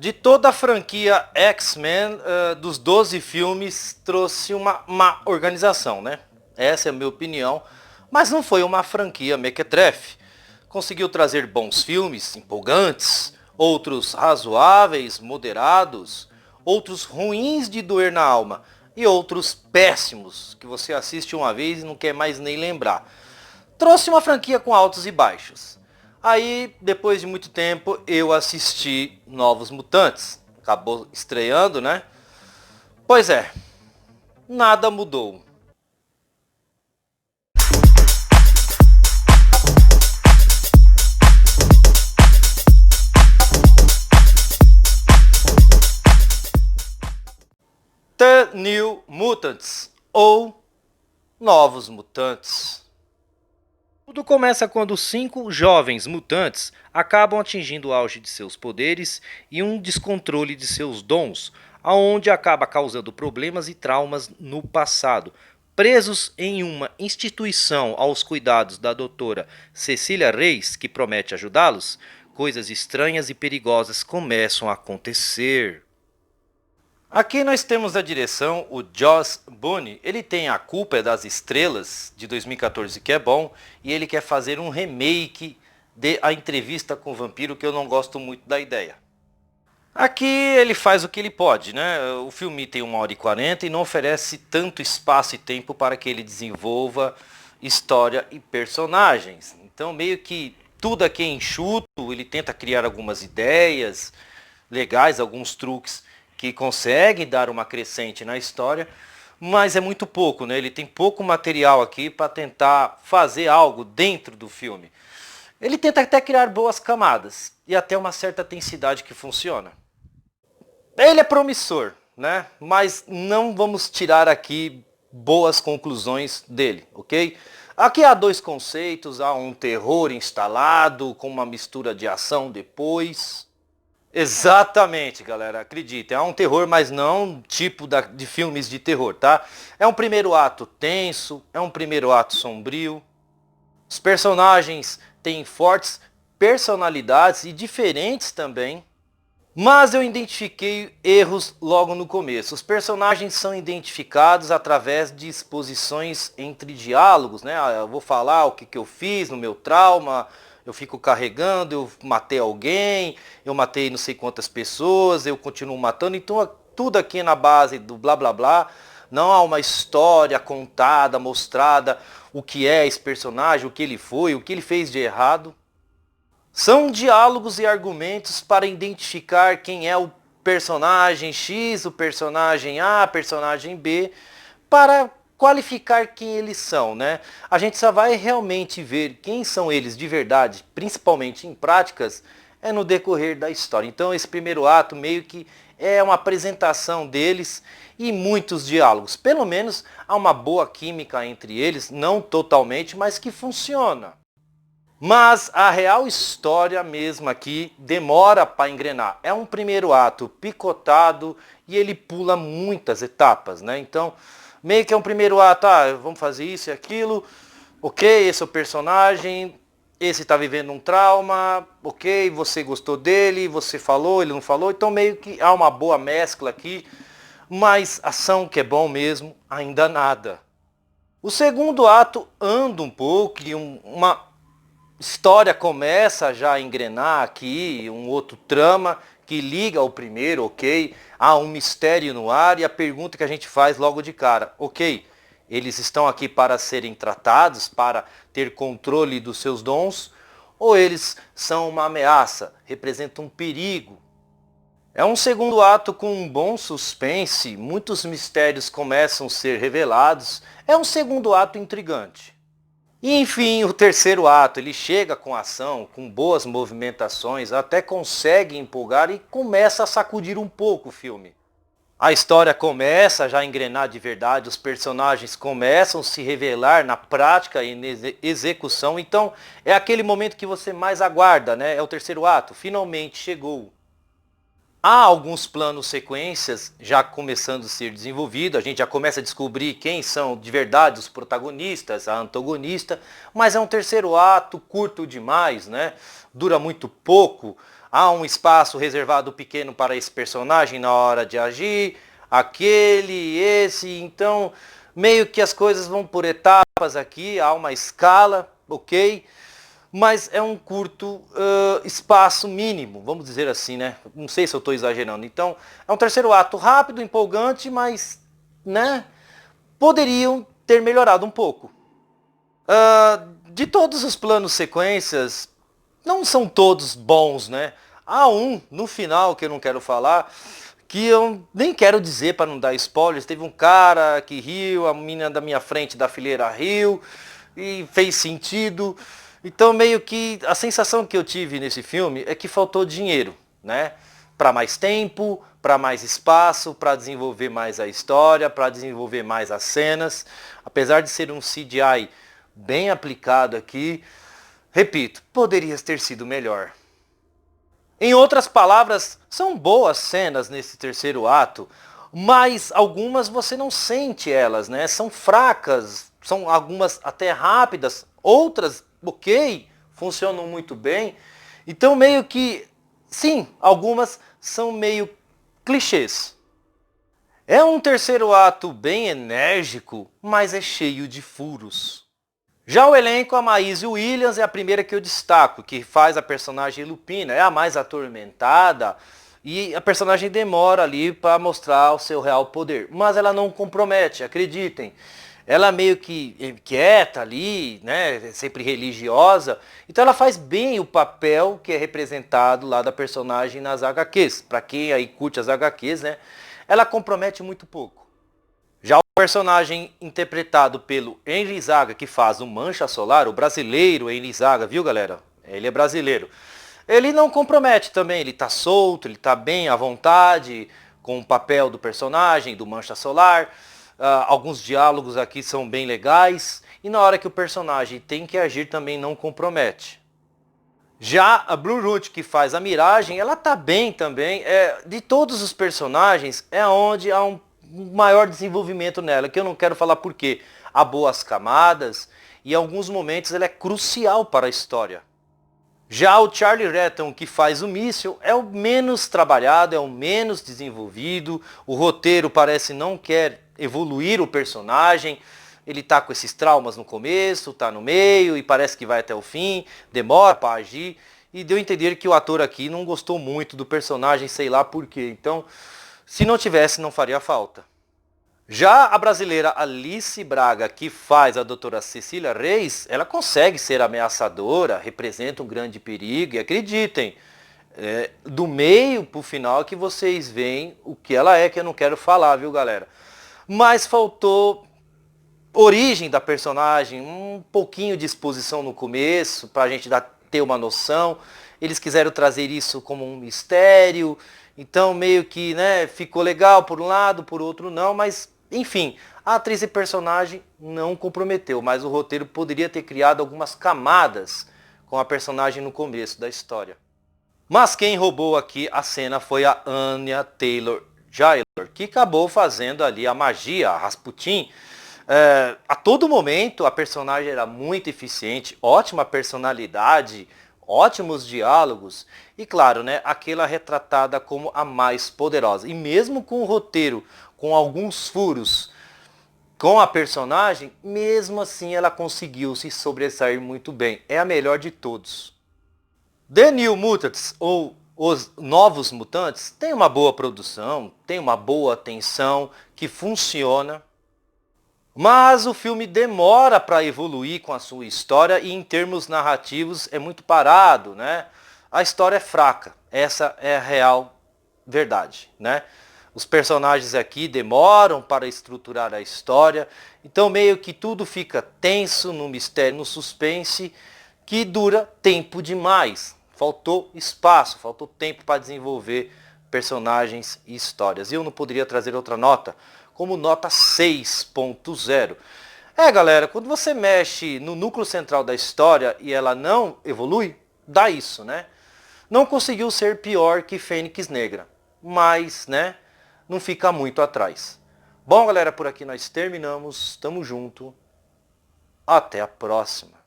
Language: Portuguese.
De toda a franquia X-Men, dos 12 filmes, trouxe uma má organização, né? Essa é a minha opinião. Mas não foi uma franquia mequetrefe. Conseguiu trazer bons filmes, empolgantes, outros razoáveis, moderados, outros ruins de doer na alma e outros péssimos, que você assiste uma vez e não quer mais nem lembrar. Trouxe uma franquia com altos e baixos. Aí, depois de muito tempo, eu assisti Novos Mutantes. Acabou estreando, né? Pois é, nada mudou. The New Mutants, ou Novos Mutantes. Tudo começa quando 5 jovens mutantes acabam atingindo o auge de seus poderes e um descontrole de seus dons, aonde acaba causando problemas e traumas no passado. Presos em uma instituição aos cuidados da doutora Cecília Reis, que promete ajudá-los, coisas estranhas e perigosas começam a acontecer. Aqui nós temos a direção o Joss Boone. Ele tem A Culpa é das Estrelas, de 2014, que é bom, e ele quer fazer um remake de A Entrevista com o Vampiro, que eu não gosto muito da ideia. Aqui ele faz o que ele pode, né? O filme tem 1h40 e não oferece tanto espaço e tempo para que ele desenvolva história e personagens. Então meio que tudo aqui é enxuto, ele tenta criar algumas ideias legais, alguns truques que consegue dar uma crescente na história, mas é muito pouco, né? Ele tem pouco material aqui para tentar fazer algo dentro do filme. Ele tenta até criar boas camadas e até uma certa densidade que funciona. Ele é promissor, né? Mas não vamos tirar aqui boas conclusões dele, ok? Aqui há dois conceitos, há um terror instalado com uma mistura de ação depois. Exatamente, galera, acreditem, é um terror, mas não tipo de filmes de terror, tá? É um primeiro ato tenso, é um primeiro ato sombrio. Os personagens têm fortes personalidades e diferentes também. Mas eu identifiquei erros logo no começo. Os personagens são identificados através de exposições entre diálogos, né? Eu vou falar o que eu fiz no meu trauma, eu fico carregando, eu matei alguém, eu matei não sei quantas pessoas, eu continuo matando. Então tudo aqui na base do blá blá blá. Não há uma história contada, mostrada o que é esse personagem, o que ele foi, o que ele fez de errado. São diálogos e argumentos para identificar quem é o personagem X, o personagem A, personagem B, para qualificar quem eles são, né? A gente só vai realmente ver quem são eles de verdade, principalmente em práticas, é no decorrer da história. Então esse primeiro ato meio que é uma apresentação deles e muitos diálogos. Pelo menos há uma boa química entre eles, não totalmente, mas que funciona. Mas a real história mesmo aqui demora para engrenar. É um primeiro ato picotado e ele pula muitas etapas, né? Então, meio que é um primeiro ato, vamos fazer isso e aquilo, ok, esse é o personagem, esse está vivendo um trauma, ok, você gostou dele, você falou, ele não falou, então meio que há uma boa mescla aqui, mas ação que é bom mesmo, ainda nada. O segundo ato anda um pouco e uma história começa já a engrenar aqui, um outro trama que liga ao primeiro, ok? Há um mistério no ar e a pergunta que a gente faz logo de cara, ok? Eles estão aqui para serem tratados, para ter controle dos seus dons, ou eles são uma ameaça, representam um perigo? É um segundo ato com um bom suspense, muitos mistérios começam a ser revelados, é um segundo ato intrigante. E enfim, o terceiro ato, ele chega com ação, com boas movimentações, até consegue empolgar e começa a sacudir um pouco o filme. A história começa já a engrenar de verdade, os personagens começam a se revelar na prática e na execução, então é aquele momento que você mais aguarda, né? É o terceiro ato, finalmente chegou. Há alguns planos sequências já começando a ser desenvolvidos, a gente já começa a descobrir quem são de verdade os protagonistas, a antagonista, mas é um terceiro ato curto demais, né? Dura muito pouco, há um espaço reservado pequeno para esse personagem na hora de agir, aquele, esse, então meio que as coisas vão por etapas aqui, há uma escala, ok? Mas é um curto espaço mínimo, vamos dizer assim, né? Não sei se eu estou exagerando. Então, é um terceiro ato rápido, empolgante, mas, né? Poderiam ter melhorado um pouco. De todos os planos sequências, não são todos bons, né? Há um, no final, que eu não quero falar, que eu nem quero dizer para não dar spoilers. Teve um cara que riu, a menina da minha frente da fileira riu, e fez sentido. Então meio que a sensação que eu tive nesse filme é que faltou dinheiro, né? Para mais tempo, para mais espaço, para desenvolver mais a história, para desenvolver mais as cenas. Apesar de ser um CGI bem aplicado aqui, repito, poderia ter sido melhor. Em outras palavras, são boas cenas nesse terceiro ato, mas algumas você não sente elas, né? São fracas, são algumas até rápidas, outras, ok, funcionam muito bem. Então meio que, sim, algumas são meio clichês. É um terceiro ato bem enérgico, mas é cheio de furos. Já o elenco, a Maisie Williams é a primeira que eu destaco, que faz a personagem Lupina, é a mais atormentada e a personagem demora ali para mostrar o seu real poder. Mas ela não compromete, acreditem. Ela meio que quieta ali, né, sempre religiosa, então ela faz bem o papel que é representado lá da personagem nas HQs. Para quem aí curte as HQs, né, ela compromete muito pouco. Já o personagem interpretado pelo Henry Zaga, que faz o Mancha Solar, o brasileiro Henry Zaga, viu galera? Ele é brasileiro. Ele não compromete também, ele tá solto, ele tá bem à vontade com o papel do personagem, do Mancha Solar. Alguns diálogos aqui são bem legais. E na hora que o personagem tem que agir também não compromete. Já a Blue Root, que faz a Miragem, ela tá bem também. De todos os personagens, é onde há um maior desenvolvimento nela, que eu não quero falar porque há boas camadas e em alguns momentos ela é crucial para a história. Já o Charlie Retton, que faz o míssil, é o menos trabalhado, é o menos desenvolvido, o roteiro parece não quer evoluir o personagem, ele tá com esses traumas no começo, tá no meio e parece que vai até o fim, demora para agir, e deu a entender que o ator aqui não gostou muito do personagem, sei lá por quê. Então, se não tivesse, não faria falta. Já a brasileira Alice Braga, que faz a doutora Cecília Reis, ela consegue ser ameaçadora, representa um grande perigo, e acreditem, do meio pro final que vocês veem o que ela é, que eu não quero falar, viu galera? Mas faltou origem da personagem, um pouquinho de exposição no começo, pra gente ter uma noção. Eles quiseram trazer isso como um mistério, então meio que, né, ficou legal por um lado, por outro não, mas enfim, a atriz e personagem não comprometeu, mas o roteiro poderia ter criado algumas camadas com a personagem no começo da história. Mas quem roubou aqui a cena foi a Anya Taylor-Joy, que acabou fazendo ali a magia, a Rasputin. A todo momento a personagem era muito eficiente, ótima personalidade, ótimos diálogos e claro, né, aquela retratada como a mais poderosa. E mesmo com o roteiro, com alguns furos, com a personagem, mesmo assim ela conseguiu se sobressair muito bem. É a melhor de todos. The New Mutants, ou Os Novos Mutantes, tem uma boa produção, tem uma boa atenção, que funciona. Mas o filme demora para evoluir com a sua história e em termos narrativos é muito parado, né? A história é fraca, essa é a real verdade, né? Os personagens aqui demoram para estruturar a história, então meio que tudo fica tenso, no mistério, no suspense, que dura tempo demais. Faltou espaço, faltou tempo para desenvolver personagens e histórias. E eu não poderia trazer outra nota, como nota 6.0. Galera, quando você mexe no núcleo central da história e ela não evolui, dá isso, né? Não conseguiu ser pior que Fênix Negra, mas, né, não fica muito atrás. Bom, galera, por aqui nós terminamos. Tamo junto. Até a próxima.